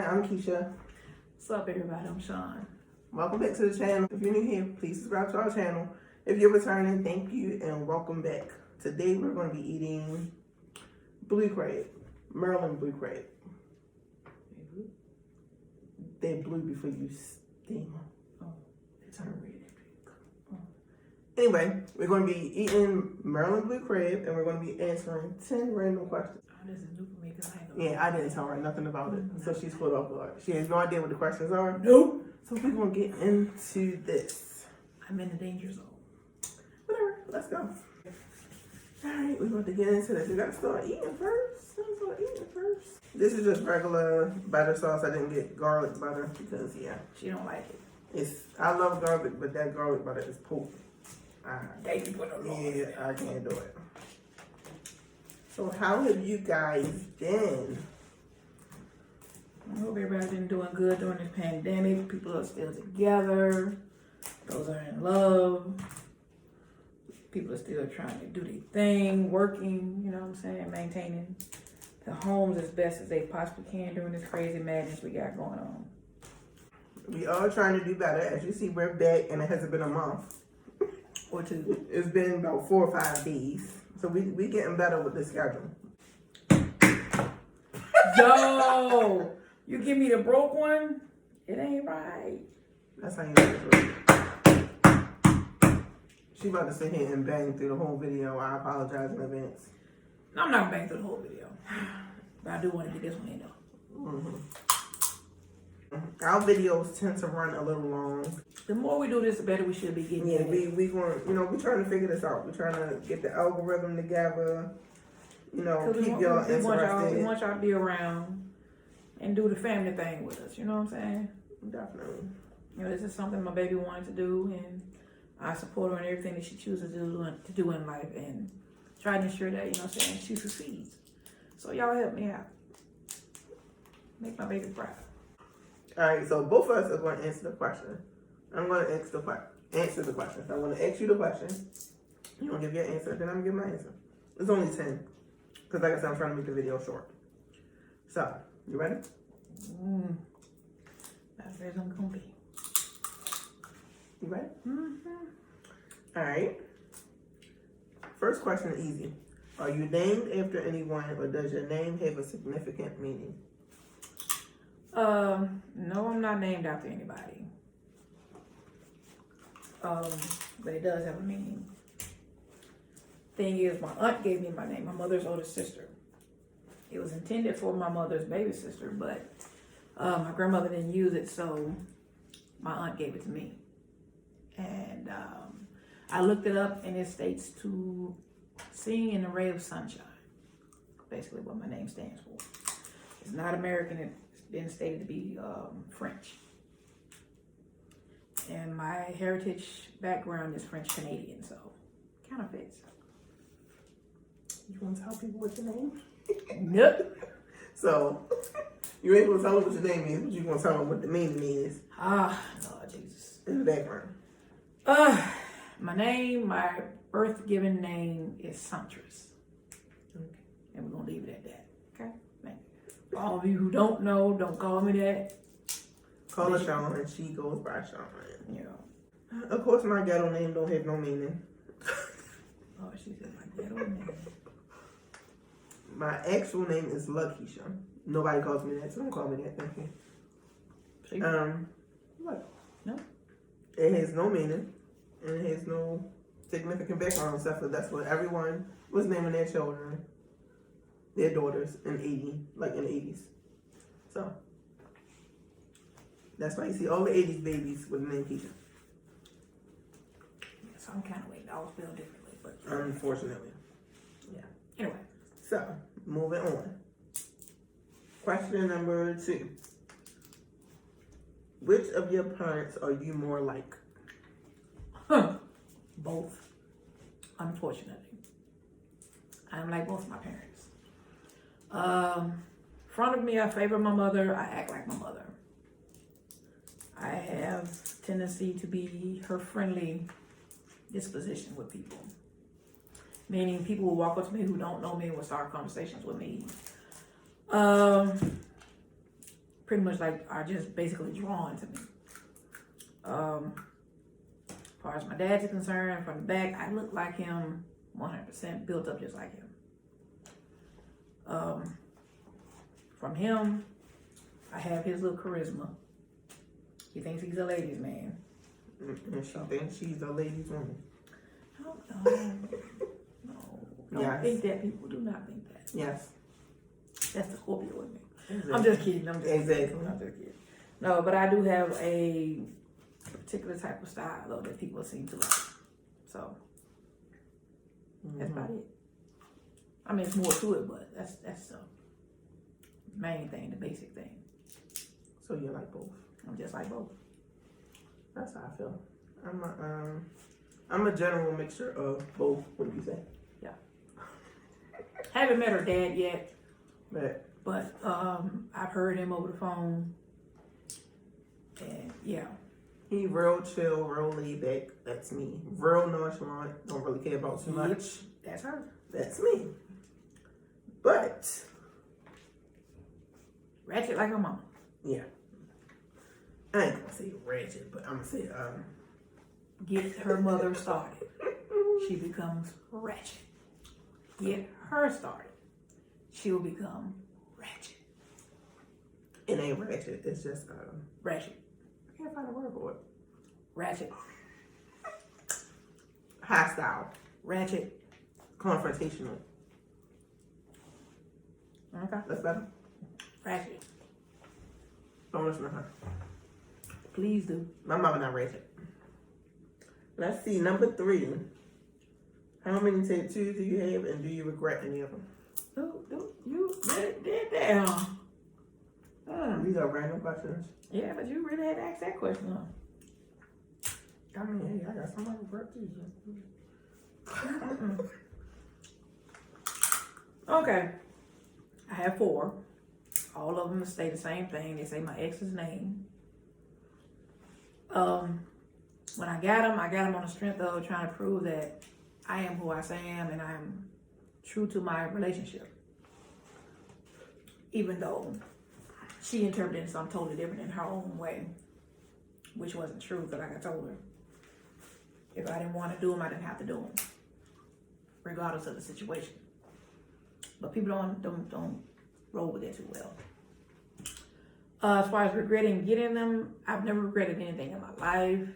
I'm Keisha. What's up, everybody? I'm Sean. Welcome back to the channel. If you're new here, please subscribe to our channel. If you're returning, thank you and welcome back. Today we're going to be eating blue crab, Maryland blue crab. They're blue before you steam them. Oh, they turn red. Anyway, we're going to be eating Maryland blue crab and we're going to be answering 10 random questions. Oh, this is new for me because I didn't tell her nothing about it, so she's caught off guard. She has no idea what the questions are. Nope. So we're going to get into this. I'm in the danger zone. Whatever, let's go. Alright, we're about to get into this. We got to start eating first. This is just regular butter sauce. I didn't get garlic butter because, She don't like it. I love garlic, but that garlic butter is potent. They can put no I can't do it. So how have you guys been? I hope everybody's been doing good during this pandemic. People are still together. Those are in love. People are still trying to do their thing, working, you know what I'm saying, maintaining the homes as best as they possibly can during this crazy madness we got going on. We are trying to do better. As you see, we're back and it hasn't been a month. Or two. It's been about 4 or 5 days. So we getting better with the schedule. Yo! You give me the broke one? It ain't right. That's how you know it's right. She about to sit here and bang through the whole video. I apologize in advance. No, I'm not banging through the whole video. But I do want to get this one in though. Mm-hmm. Our videos tend to run a little long. The more we do this, the better we should be getting. Yeah, we going, we're trying to figure this out. We're trying to get the algorithm together. Keep y'all interested. We want y'all to be around and do the family thing with us. You know what I'm saying? Definitely. This is something my baby wanted to do, and I support her in everything that she chooses to do in life, and try to ensure that she succeeds. So y'all help me out. Make my baby proud. All right, so both of us are going to answer the question. I'm going to answer the question. So I'm going to ask you the question. You're going to give your answer, then I'm going to give my answer. It's only 10. Because like I said, I'm trying to make the video short. So, you ready? That's where I'm going to be. You ready? Mm-hmm. All right. First question is easy. Are you named after anyone or does your name have a significant meaning? No, I'm not named after anybody. But it does have a meaning. Thing is, my aunt gave me my name, my mother's older sister. It was intended for my mother's baby sister, but my grandmother didn't use it, so my aunt gave it to me. And I looked it up, and it states to sing in a ray of sunshine. Basically what my name stands for. It's not American. It's been stated to be French. And my heritage background is French Canadian, so kind of fits. You want to tell people what your name is? Nope. So, you ain't going to tell them what your name is, but you going to tell them what the meaning is. Lord Jesus. In the background. My birth given name is Suntress. Okay. And we're going to leave it at that. Okay? Thank you. For all of you who don't know, don't call me that. Call her Sean, and she goes by Sean. Yeah. Of course, my ghetto name don't have no meaning. Oh, she said my ghetto name. My actual name is Lakeisha. Nobody calls me that, so don't call me that. Thank you. What? No. It has no meaning, and it has no significant background except for that's what everyone was naming their children, their daughters in the 80s. So that's why you see all the 80s babies with the name Keisha. Yeah, so I'm kind of waiting. I was feeling differently, but Unfortunately. Yeah. anyway. So, moving on. Question number 2. Which of your parents are you more like? Both. Unfortunately. I'm like both my parents. Front of me, I favor my mother. I act like my mother. I have tendency to be her friendly disposition with people. Meaning people will walk up to me who don't know me and will start conversations with me. pretty much like are just basically drawn to me. As far as my dad's is concerned, from the back, I look like him 100%, built up just like him. From him, I have his little charisma. He thinks he's a ladies' man. And she thinks she's a ladies' woman. No. Don't Yes. think that. People do not think that. Yes. That's the Scorpio in me. Exactly. I'm just kidding. Exactly. I'm just kidding. No, but I do have a particular type of style though that people seem to like. So that's about it. I mean, it's more to it, but that's the main thing, the basic thing. So you like both? I'm just like both. That's how I feel. I'm a general mixture of both. What do you say? Yeah. Haven't met her dad yet, But I've heard him over the phone, and yeah. he real chill, real laid back. That's me. Real nonchalant. Don't really care about too much. That's her. That's me. But Ratchet like her mama. yeah, I ain't gonna say ratchet, but I'm gonna say Get her mother started, she becomes ratchet. Get her started, she'll become ratchet. it ain't ratchet. It's just Ratchet. I can't find a word for it. Ratchet. Hostile, Ratchet. confrontational. Okay. That's better. Ratchet. Don't listen to her. Please do. My mama not ratchet. Let's see, number 3. How many tattoos do you have, and do you regret any of them? You did that, huh? These are random questions. Yeah, but you really had to ask that question, huh? I mean, hey, I got some I regret too. Okay. I have 4. All of them say the same thing. They say my ex's name. When I got them on the strength of trying to prove that I am who I say I am and I'm true to my relationship. Even though she interpreted something totally different in her own way, which wasn't true, because like I told her, if I didn't want to do them, I didn't have to do them, regardless of the situation. But people don't roll with it too well. As far as regretting getting them, I've never regretted anything in my life.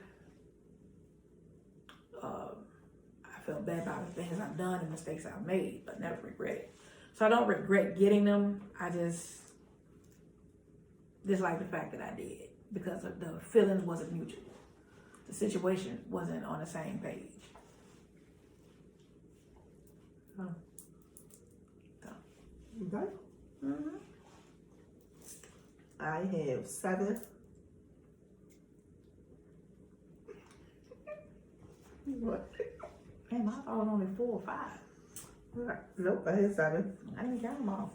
I felt bad about the things I've done and mistakes I've made, but never regret it. So I don't regret getting them. I just dislike the fact that I did, because of the feelings wasn't mutual. The situation wasn't on the same page. Oh. So. Okay. Mm-hmm. I have 7. What? Damn, I thought it was only 4 or 5. Nope, I had 7. I didn't count them all.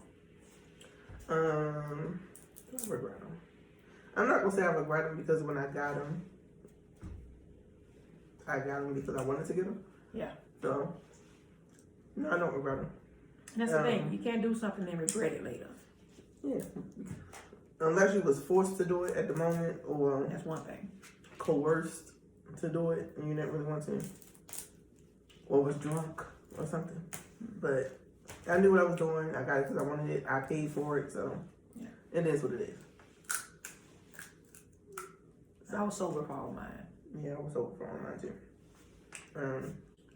I regret them. I'm not gonna say I regret them, because when I got them because I wanted to get them. Yeah. So, no, I don't regret them. And that's the thing. You can't do something and regret it later. Yeah. Unless you was forced to do it at the moment, or That's one thing. coerced to do it and you didn't really want to, or was drunk or something. But I knew what I was doing. I got it because I wanted it. I paid for it, so Yeah. it is what it is. I was sober for all mine. Yeah, I was sober for all mine too.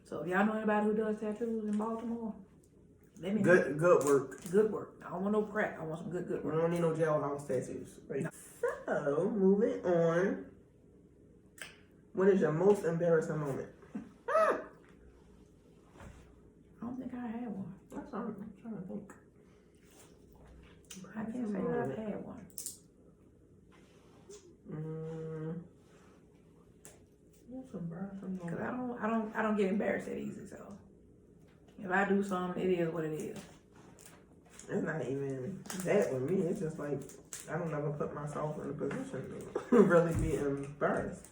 So if y'all know anybody who does tattoos in Baltimore, let me know. Good work. Good work. I don't want no crack. I want some good We work. don't need no jailhouse tattoos. Right. So moving on. What is your most embarrassing moment? I don't think I had one. That's what I'm trying to think. I can't say that I've had one. What's embarrassing Cause moment? I don't get embarrassed that easy. So if I do something, it is what it is. It's not even that with me. It's just like I don't ever put myself in a position to really be embarrassed.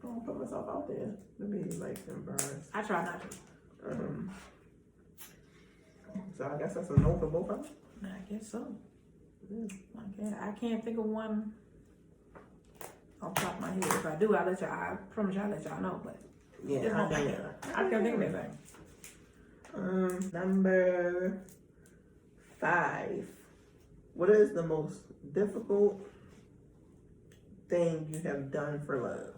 I don't put myself out there to be like embarrassed. I try not to. So I guess that's a no for both of us. I guess so. I can't think of one off the top of my head. If I do, I promise I'll let y'all know. But Yeah, I can't think of anything. Number 5. What is the most difficult thing you have done for love?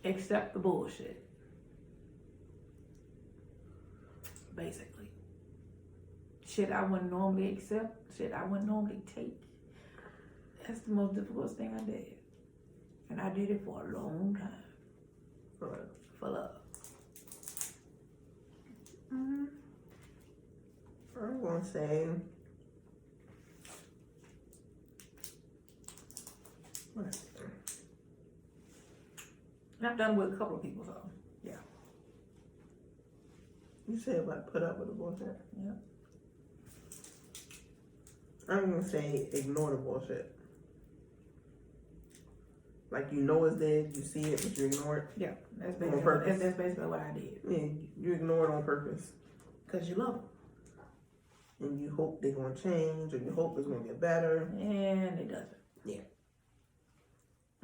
Accept the bullshit. Basically. Shit I wouldn't normally accept. Shit I wouldn't normally take. That's the most difficult thing I did. And I did it for a long time. For love. I'm gonna say and I've done it with a couple of people, so yeah. You said what? Put up with the bullshit. Yeah. I'm gonna say ignore the bullshit. Like you know it's there, you see it, but you ignore it. Yeah, that's on purpose. That's basically what I did. Yeah, you ignore it on purpose. Cause you love them. And you hope they're gonna change, or you hope it's gonna get better. And it doesn't. Yeah.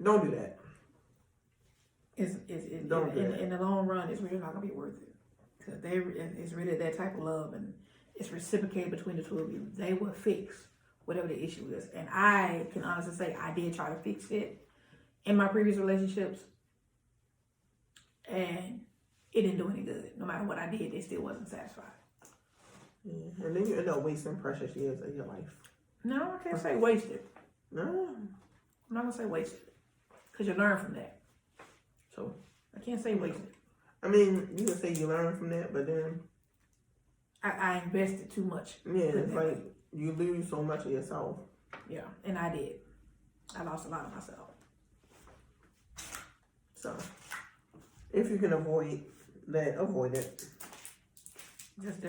Don't do that. Don't do that. In the long run, it's really not gonna be worth it. Cause it's really that type of love, and it's reciprocated between the two of you. They will fix whatever the issue is. And I can honestly say I did try to fix it in my previous relationships, and it didn't do any good. No matter what I did, they still wasn't satisfied. Yeah. And then you end up wasting precious years of your life. No, I can't say wasted. No. I'm not gonna say wasted, because you learn from that. So I can't say wasted. I mean, you can say you learn from that, but then I invested too much. Yeah, it's like you lose so much of yourself. Yeah, and I did. I lost a lot of myself. So, if you can avoid that, avoid it. Just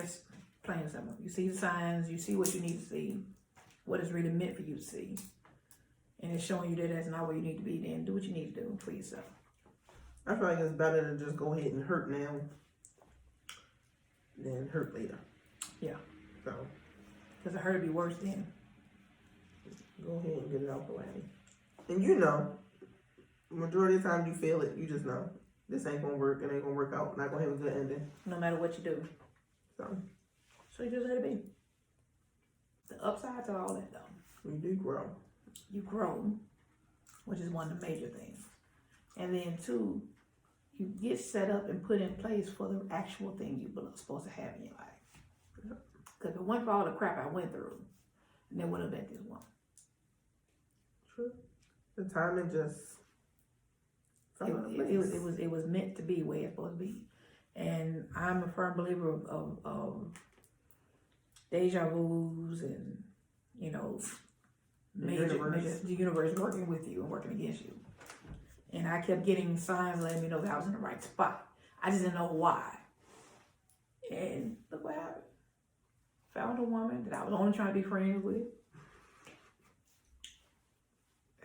plain and simple. You see the signs, you see what you need to see, what is really meant for you to see, and it's showing you that that's not where you need to be. Then do what you need to do for yourself. I feel like it's better to just go ahead and hurt now than hurt later. Yeah. So, because it hurt to be worse then. Go ahead and get it out the way. And you know, majority of the time you feel it, you just know this ain't gonna work, it ain't gonna work out, not gonna have a good ending. No matter what you do. So you just let it be. The upside to all that though. You do grow. You grow, which is one of the major things. And then 2, you get set up and put in place for the actual thing you're supposed to have in your life. Because if it wasn't for all the crap I went through, there would have been this one. True. The timing just it was meant to be where it's supposed to be. And I'm a firm believer of deja vus and, you know, the universe working with you and working against you. And I kept getting signs letting me know that I was in the right spot. I just didn't know why. And look what happened. Found a woman that I was only trying to be friends with.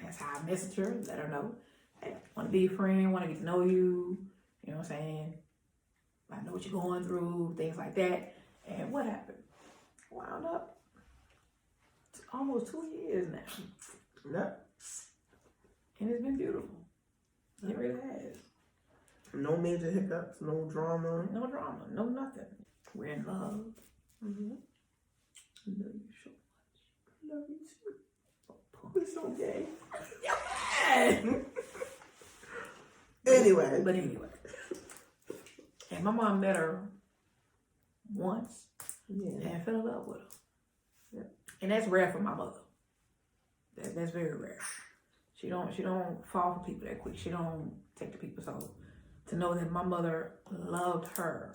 That's how I messaged her, let her know. Hey, want to be a friend, want to get to know you. You know what I'm saying? I know what you're going through, things like that. And what happened? Wound up almost 2 years now. Yeah. And it's been beautiful. It really has. No major hiccups, no drama. No drama, no nothing. We're in love. Mm-hmm. Love you so much. Love you too. We're so gay. Yeah. Anyway. And my mom met her once. Yeah. And fell in love with her. Yeah. And that's rare for my mother. That's very rare. She don't fall for people that quick. She don't take to people. So to know that my mother loved her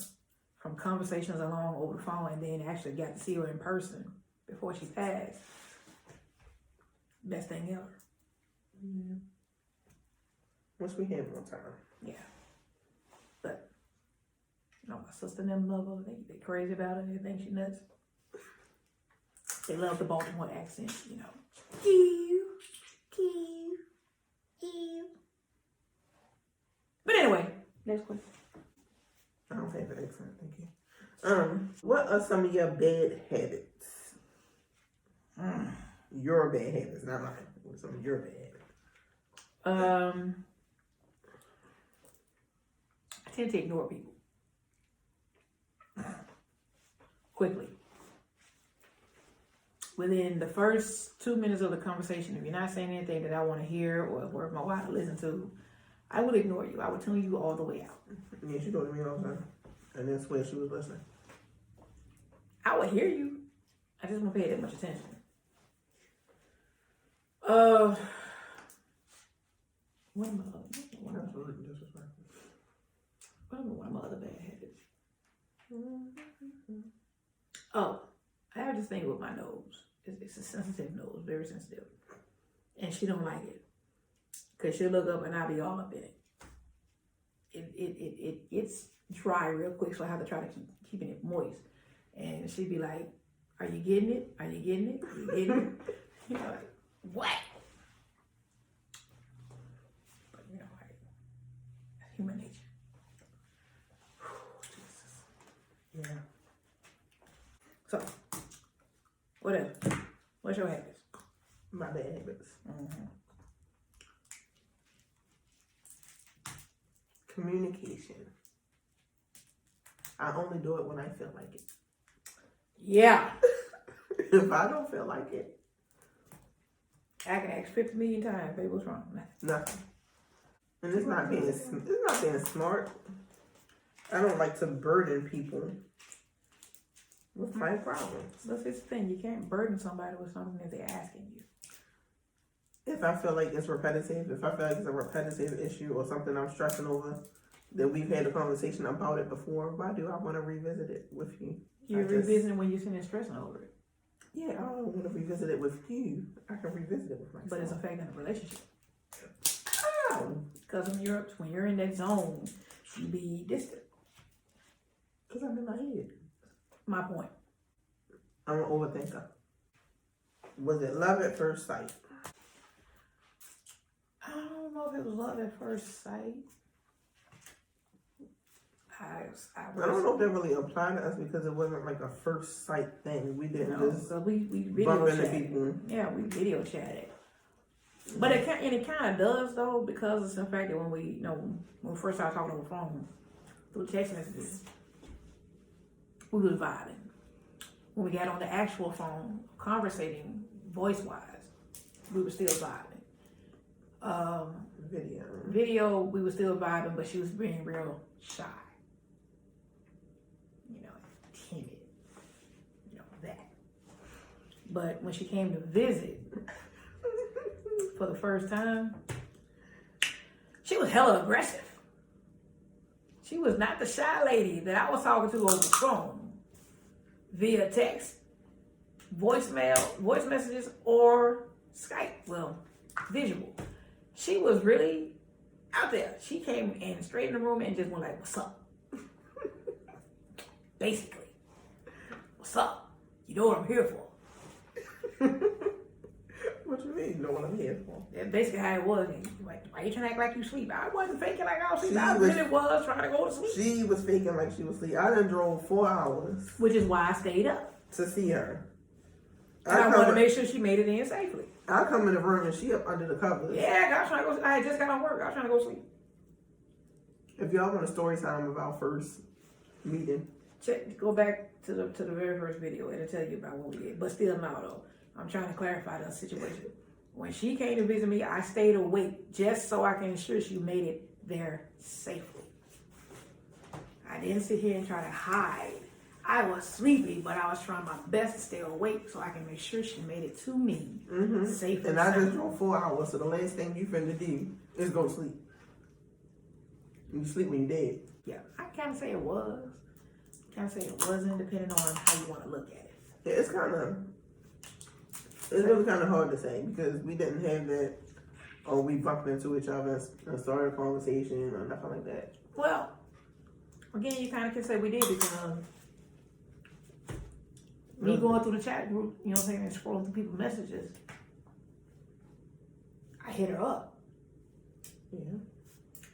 from conversations along over the phone and then actually got to see her in person before she passed, best thing ever. Yeah. Once we have more time. Yeah. But you know, my sister and them love her. They crazy about her. They think she nuts. They love the Baltimore accent, you know. But anyway, next question. I don't have an accent, thank you. What are some of your bad habits? Your bad habits, not mine. What are some of your bad habits? I tend to ignore people quickly. Within the first 2 minutes of the conversation, if you're not saying anything that I want to hear or worth my while to listen to, I will ignore you. I will tune you all the way out. Yeah, she told me all the time. And then swear she was listening. I will hear you. I just won't pay that much attention. What am I? Absolutely disrespectful. What are my other bad habits? Oh, I have this thing with my nose. It's a sensitive nose, very sensitive, and she don't like it because she'll look up and I'll be all up in it. It gets dry real quick, so I have to try to keeping it moist. And she'd be like, "Are you getting it? Are you getting it? Are you getting it?" You know, like, what? But you know, like, human nature. Jesus. Yeah. So, what else? What's your habits? My bad habits. Communication. I only do it when I feel like it. Yeah. If I don't feel like it, I can ask 50 million times, baby, what's wrong? nothing. And it's not being smart. I don't like to burden people with my problems. That's the thing. You can't burden somebody with something that they're asking you. If I feel like it's repetitive, if I feel like it's a repetitive issue or something I'm stressing over, that we've had a conversation about it before, why do I want to revisit it with you? You're revisiting when you're sitting there stressing over it. Yeah, I don't want to revisit it with you. I can revisit it with myself. But it's affecting the relationship. How? Because when you're in that zone, you be distant. Because I'm in my head. My point. I'm an overthinker. Was it love at first sight? I don't know if it was love at first sight. I don't know if that really applied to us because it wasn't like a first sight thing. We didn't just we bump video into chatted. people. Yeah, we video chatted. But it kind of does though, because it's the fact that when we first started talking on the phone through text messages, we was vibing. When we got on the actual phone, conversating voice wise, we were still vibing. Video, we were still vibing, but she was being real shy. Timid. That. But when she came to visit for the first time, she was hella aggressive. She was not the shy lady that I was talking to over the phone, via text, voicemail, voice messages, or Skype. Well, visual. She was really out there. She came in straight in the room and just went like, "What's up?" Basically. What's up? You know what I'm here for. What you mean? You know what I'm here for? That's basically how it was. Like, why you trying to act like you sleep? I wasn't faking like I was sleeping. I really was trying to go to sleep. She was faking like she was asleep. I done drove 4 hours. Which is why I stayed up. To see her. And I wanted to make sure she made it in safely. I come in the room and she up under the covers. Yeah, I was trying to go. I had just got on work. I was trying to go sleep. If y'all want a story time of our first meeting, go back to the very first video. It'll tell you about what we did. But still, no, though. I'm trying to clarify the situation. When she came to visit me, I stayed awake just so I can ensure she made it there safely. I didn't sit here and try to hide. I was sleepy, but I was trying my best to stay awake so I can make sure she made it to me safely. And I just drove 4 hours, so the last thing you finna do is go to sleep. You sleep when you're dead. Yeah, I can't say it was. Can't say it wasn't, depending on how you want to look at it. Yeah, it's really kind of hard to say because we didn't have that, or we bumped into each other and started a conversation or nothing like that. Well, again, you kind of can say we did because me going through the chat group, you know what I'm saying, and scrolling through people's messages, I hit her up. Yeah.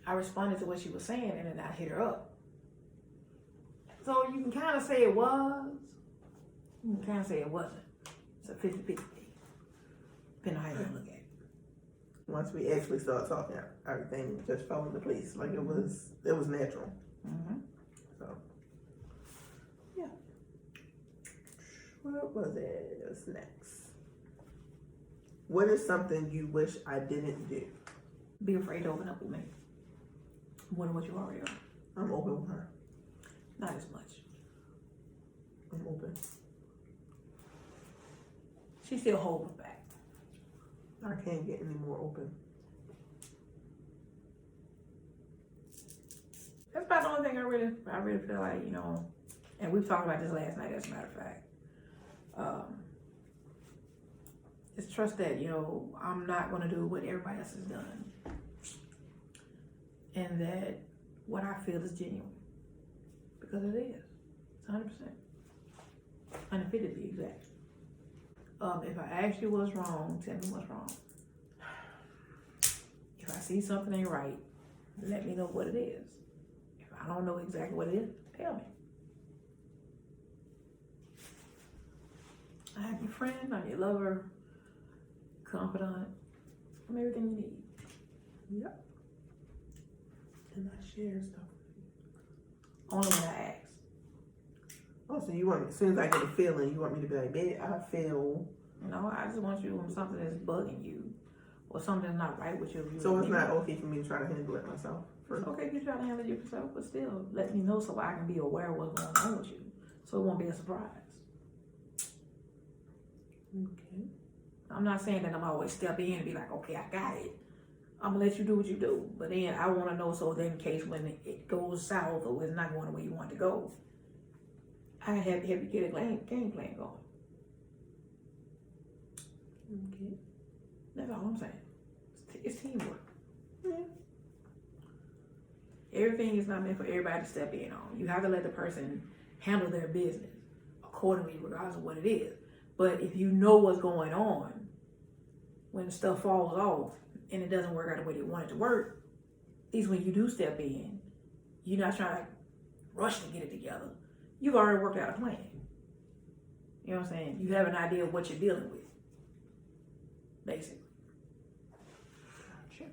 I responded to what she was saying and then I hit her up. So you can kind of say it was. You can kind of say it wasn't. It's a 50-50. Depending on how you look at it. Once we actually start talking, everything just fell into place. Like it was natural. Mm-hmm. So, yeah. What was it? What's next? What is something you wish I didn't do? Be afraid to open up with me. More than what you already are. I'm open with her. Not as much. I'm open. She still holds back. I can't get any more open. That's about the only thing I really feel like, you know, and we've talked about this last night, as a matter of fact. It's trust that, you know, I'm not going to do what everybody else has done. And that what I feel is genuine. Because it is. It's 100%. 150 to be exact. If I ask you what's wrong, tell me what's wrong. If I see something ain't right, let me know what it is. If I don't know exactly what it is, tell me. I'm your friend, I'm your lover, confidant, I'm everything you need. Yep. And I share stuff. Only when I ask. Oh, so you want me, as soon as I get a feeling, you want me to be like, babe, I feel. No, I just want you when something is bugging you or something's not right with you. So it's not okay for me to try to handle it myself? It's okay if you try to handle it yourself, but still let me know so I can be aware of what's going on with you. So it won't be a surprise. Okay. I'm not saying that I'm always step in and be like, okay, I got it. I'm gonna let you do what you do. But then I want to know so then in case when it goes south or it's not going the way you want it to go, I have to get a game plan going. Okay. That's all I'm saying. It's teamwork. Yeah. Everything is not meant for everybody to step in on. You have to let the person handle their business accordingly, regardless of what it is. But if you know what's going on, when stuff falls off and it doesn't work out the way you want it to work, at least when you do step in, you're not trying to rush to get it together. You've already worked out a plan. You know what I'm saying? You have an idea of what you're dealing with, basically. Gotcha.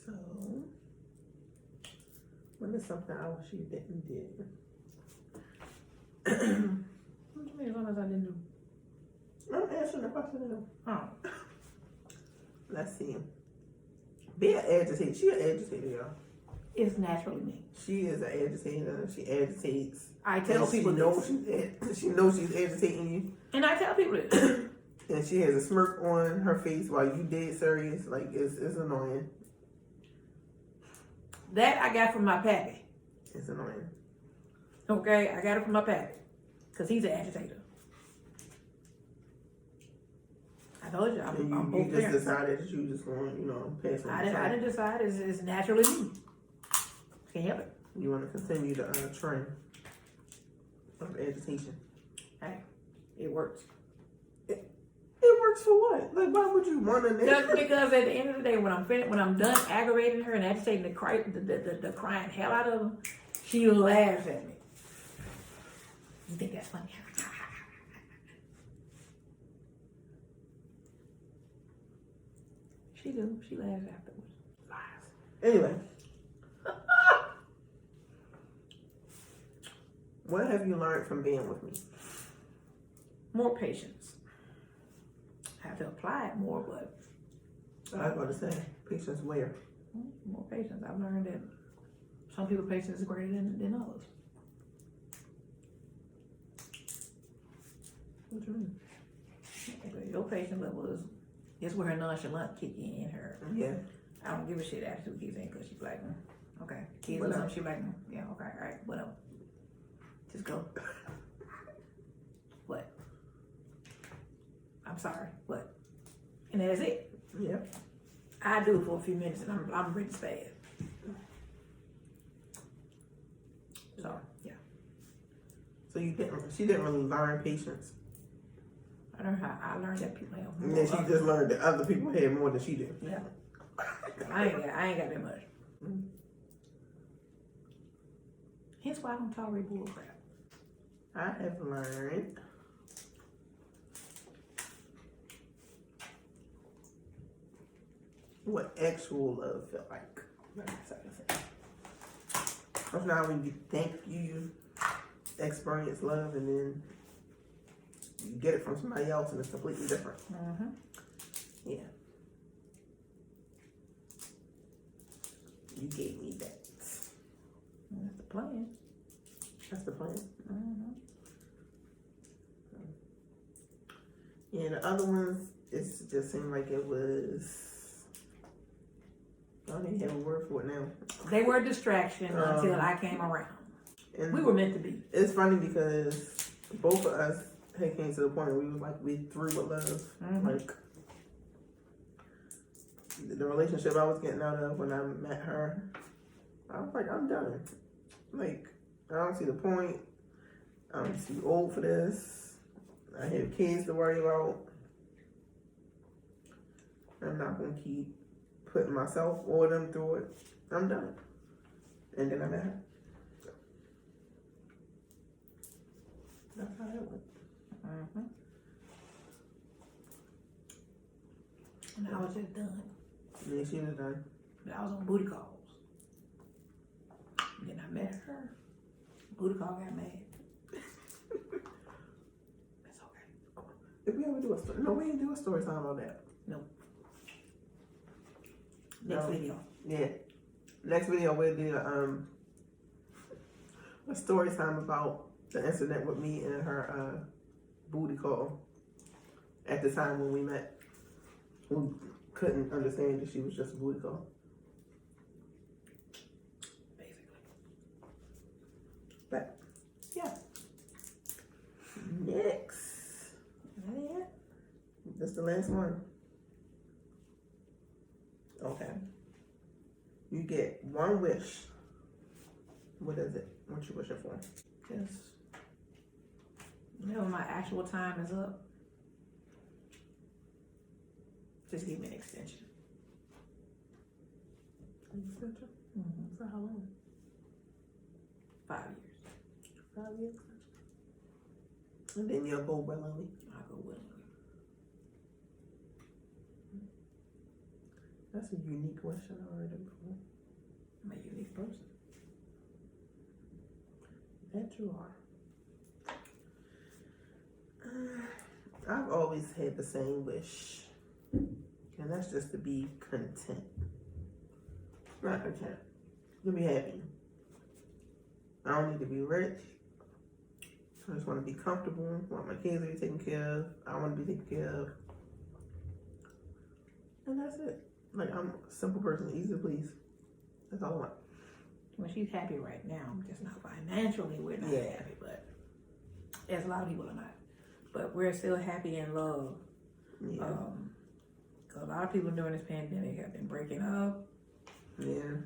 So, what is something I wish you didn't do? What you mean, as long as I didn't do? I'm answering the question now. Oh. Let's see. Be an agitator. She an agitator, y'all. It's naturally me. She is an agitator. She agitates. I tell people She knows she's agitating you. And I tell people this. And she has a smirk on her face while you dead serious. Like, it's annoying. That I got from my pappy. It's annoying. Okay? I got it from my pappy. Because he's an agitator. I told you, I'm both you just parents. decided that you just want, pass on. I didn't decide. It's naturally me. Can't help it. You want to continue the trend of agitation. Hey, it works. It works for what? Like, why would you want to? Just because at the end of the day, when I'm done aggravating her and agitating the crying hell out of her, she laughs at me. You think that's funny? She do. She laughs afterwards. Anyway. What have you learned from being with me? More patience. I have to apply it more, but I was about to say, patience where? more patience. I've learned that some people's patience is greater than others. What you mean? Your patience level is where her nonchalant kick in. Her I don't give a shit attitude kicks in because she's like, okay. Kids or something, she's like, yeah, okay, all right, whatever. Just go. What? I'm sorry. What? And that's it. Yeah. I do it for a few minutes and I'm ready to stay. So yeah. So she didn't really learn patience. I learned that people have more. And then she just learned that other people had more than she did. Yeah. I ain't got that much. Hence why I don't tolerate bull crap. I have learned what actual love felt like. Because now when you think you experience love and then you get it from somebody else and it's completely different. Mm-hmm. Yeah. You gave me that. That's the plan. That's the plan. Mm-hmm. Yeah, the other ones, it just seemed like it was, I don't even have a word for it now. They were a distraction until I came around. And We were meant to be. it's funny because both of us had came to the point where we was like, we through with love. Mm-hmm. Like, the relationship I was getting out of when I met her, I was like, I'm done. Like, I don't see the point. I'm too old for this. I have kids to worry about. I'm not gonna keep putting myself or them through it. I'm done. And then I met her. So, that's how that went. Mm-hmm. And I was just done. And then she was done. But I was on booty calls. And then I met her. Booty call got mad. That's okay. If we ever do a story, no, we didn't do a story time on that. Next No. video. Yeah. Next video we'll do a story time about the incident with me and her booty call at the time when we met. We couldn't understand that she was just a booty call. Basically. But Yeah. next. Yeah. That's the last one. Okay. You get one wish. What is it? What you wishing for? Just, my actual time is up. Just give me an extension. Extension? Mm-hmm. For how long? 5 years. 5 years. And then you'll go willingly. I'll go willingly. That's a unique wish I never heard it before. I'm a unique person. That you are. I've always had the same wish. And that's just to be content. Not content. To be happy. I don't need to be rich. I just want to be comfortable. I want my kids to be taken care of. I want to be taken care of. And that's it. Like, I'm a simple person, easy to please. That's all I want. Well, she's happy right now. Just not financially, we're not Yeah. happy, but as a lot of people are not. But we're still happy in love. Yeah. 'Cause a lot of people during this pandemic have been breaking up. Yeah.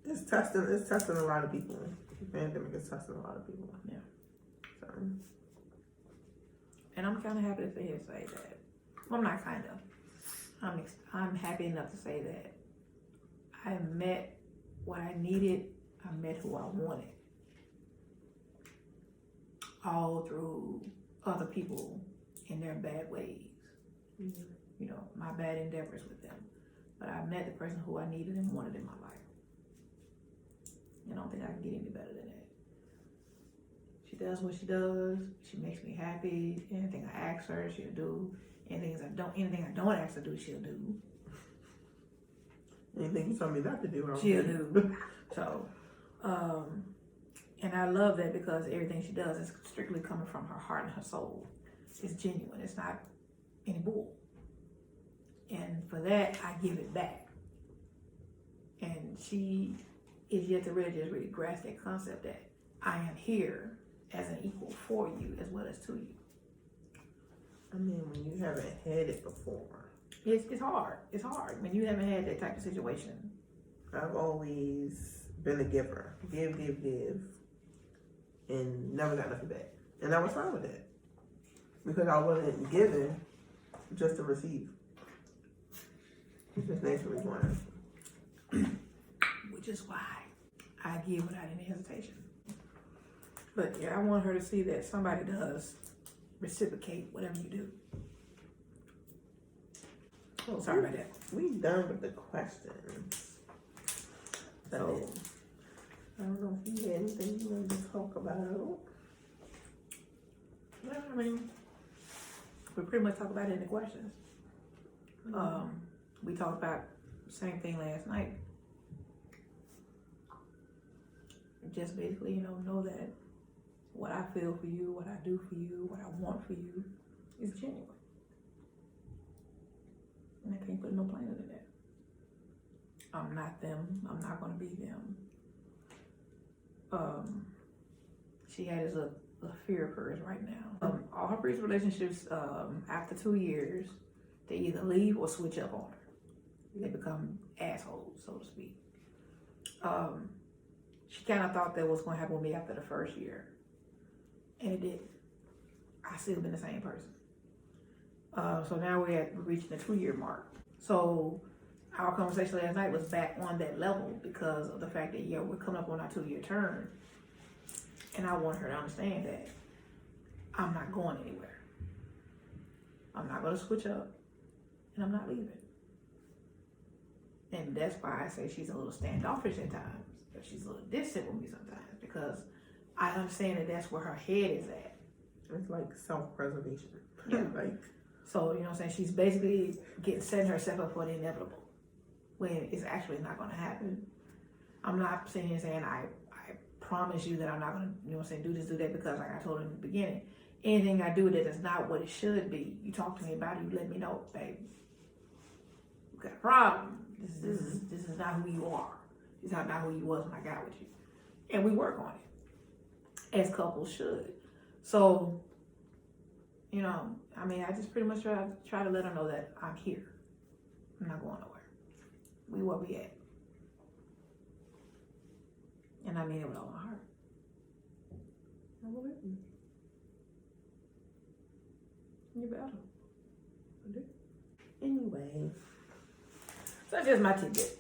It's testing a lot of people. The pandemic is testing a lot of people. Yeah. So, And I'm kind of happy to say that. Well, I'm not kind of. I'm happy enough to say that I met what I needed. I met who I wanted. All through other people in their bad ways. yeah. You know, my bad endeavors with them. But I met the person who I needed and wanted in my life. I don't think I can get any better than that. She does what she does. She makes me happy. Anything I ask her, she'll do. Anything I don't ask her to do, she'll do. Anything you tell me not to do, I'll She'll do. So, and I love that because everything she does is strictly coming from her heart and her soul. It's genuine. It's not any bull. And for that, I give it back. And she is yet to really grasp that concept that I am here as an equal for you as well as to you. I mean, when you haven't had it before. It's hard. It's hard when you haven't had that type of situation. I've always been a giver. Give, and never got nothing back. And I was fine with that. Because I wasn't giving just to receive. It's just naturally going. Which is why I give without any hesitation. But yeah, I want her to see that somebody does reciprocate whatever you do. Oh, Sorry about that. We done with the questions. So, I don't know if you had anything you wanted to talk about. Well, I mean, we pretty much talked about it in the questions. We talked about the same thing last night. Just basically, know that what I feel for you, what I do for you, what I want for you is genuine. And I can't put no plan into that. I'm not them. I'm not going to be them. She has a fear of hers right now. All her previous relationships, after 2 years, they either leave or switch up on her. They become assholes, so to speak. She kind of thought that was going to happen with me after the first year. And it didn't. I still been the same person. So now we're reaching the 2-year mark. So our conversation last night was back on that level because of the fact that, we're coming up on our 2-year term. And I want her to understand that I'm not going anywhere. I'm not going to switch up. And I'm not leaving. And that's why I say she's a little standoffish at times. But she's a little distant with me sometimes because I understand that that's where her head is at. It's like self-preservation. Yeah. So, you know what I'm saying? She's basically setting herself up for the inevitable when it's actually not going to happen. I'm not sitting here saying I promise you that I'm not going to, do this, do that, because like I told her in the beginning, anything I do that is not what it should be, you talk to me about it, you let me know, babe. You got a problem. This is not who you are. This is not who you was when I got with you. And we work on it. As couples should. So, I just pretty much try to let her know that I'm here. I'm not going nowhere. We where we at. And I mean it with all my heart. I believe you. You better. I do. Anyway. So that's just my tidbit.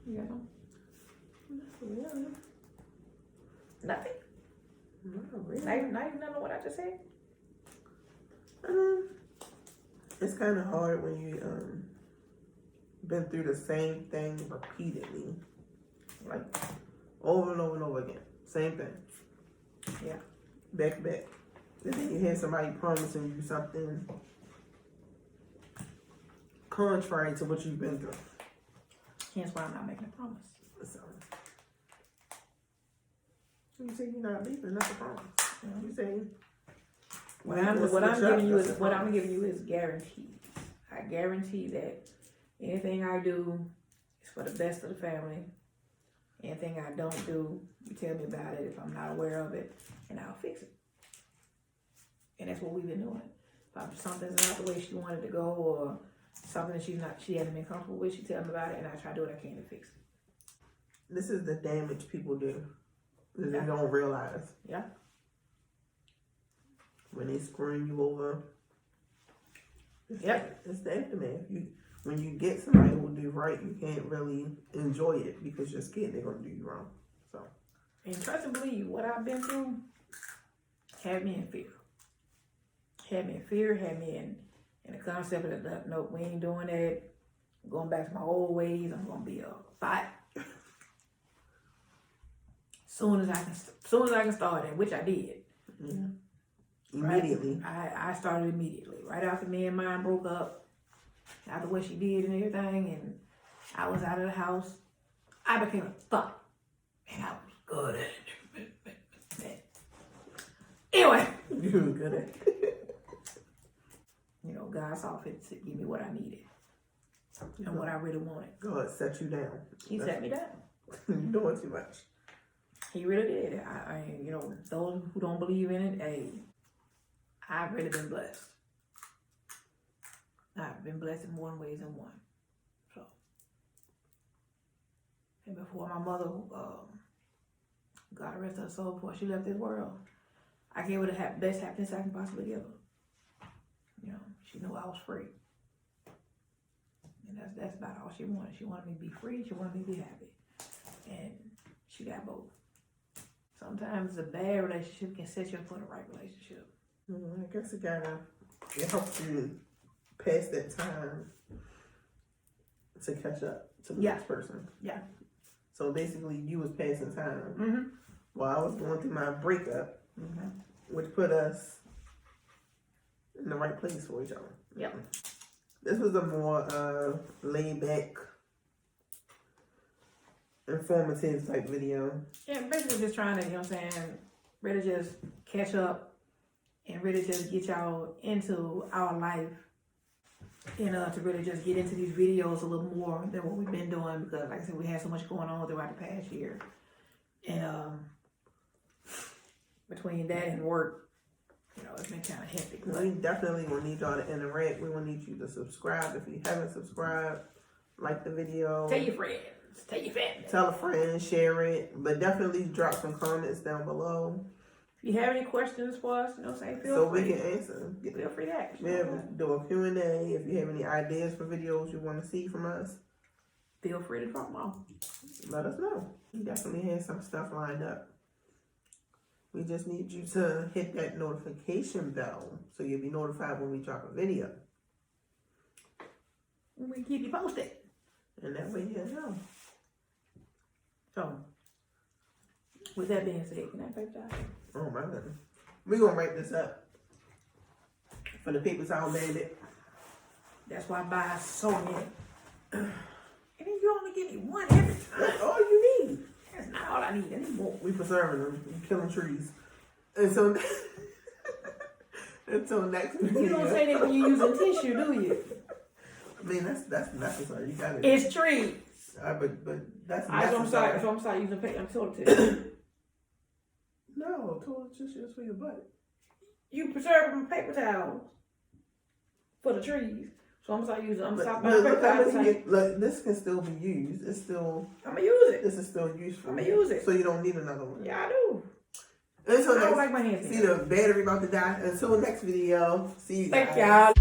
You got Yeah. Nothing? Not really. Not even know what I just said? It's kind of hard when you been through the same thing repeatedly, like over and over and over again, same thing. Yeah. Back to back. And then you hear somebody promising you something contrary to what you've been through. Hence why I'm not making a promise. So you say you're not leaving, that's a promise. You say What I'm giving you is guarantees. I guarantee that anything I do is for the best of the family. Anything I don't do, you tell me about it if I'm not aware of it, and I'll fix it. And that's what we've been doing. If something's not the way she wanted to go, or something that she hasn't been comfortable with, she tells me about it, and I try to do what I can to fix it. This is the damage people do that they don't realize. Yeah. When they screwing you over, it's the aftermath. When you get somebody who will do right, you can't really enjoy it because you're scared they're going to do you wrong. So, and trust and believe, what I've been through had me in fear. Had me in the concept of, no, we ain't doing that. I'm going back to my old ways. I'm going to be a fight. Soon as I can start it, which I did. Yeah. Immediately. Right? I started immediately. Right after me and mine broke up, after what she did and everything, and I was out of the house, I became a thug. And I was good at it. Anyway. You were good at it. God saw fit to give me what I needed. And what I really wanted. God set you down. He set me down. You're doing too much. He really did. Those who don't believe in it, hey, I've really been blessed. I've been blessed in more ways than one. So, and before my mother, God rest her soul, before she left this world, I gave her the best happiness I can possibly give her. She knew I was free. And that's about all she wanted. She wanted me to be free. She wanted me to be happy. And she got both. Sometimes a bad relationship can set you up for the right relationship. I guess it helps you pass that time to catch up to the next person. Yeah. So basically, you was passing time Mm-hmm. while I was going through my breakup, Mm-hmm. which put us in the right place for each other. Yep. This was a more laid back, informative type video. Yeah, basically just trying to, you know what I'm saying, really just catch up and really just get y'all into our life. You know, to really just get into these videos a little more than what we've been doing because, like I said, we had so much going on throughout the past year. And between that and work, you know, it's been kind of hectic. But We definitely will need y'all to interact. We will need you to subscribe if you haven't subscribed. Like the video. tell your friends, tell your family. Tell a friend, share it. But definitely drop some comments down below If you have any questions for us, you know what I'm saying, so feel we free. can answer. Feel free to ask. We have do a Q&A. If you have any ideas for videos you want to see from us, Feel free to drop them off. let us know. We definitely have some stuff lined up. We just need you to hit that notification bell so you'll be notified when we drop a video. We keep you posted. And that way you'll know. So, with that being said, can I take that? Oh my goodness. We're going to wrap this up for the Paper Towel Bandit. That's why I buy so many. And then you only give me one every time. That's all you need. That's not all I need anymore. We preserving them. We killing trees. And so, until next week. You don't say that when you're using tissue, do you? I mean, that's necessary. You got it. It's trees. But that's I'm necessary. sorry using paper. I'm told to. No, toilet tissue is for your butt. You preserve them paper towels for the trees. So I'm sorry using. Look, buying look, paper towels. look, this can still be used. It's still. I'm gonna use it. This is still useful. I'ma use it. So you don't need another one. Yeah, I do. Until I don't next, like my hands. see the battery about to die. Until next video. See you guys. Thank y'all.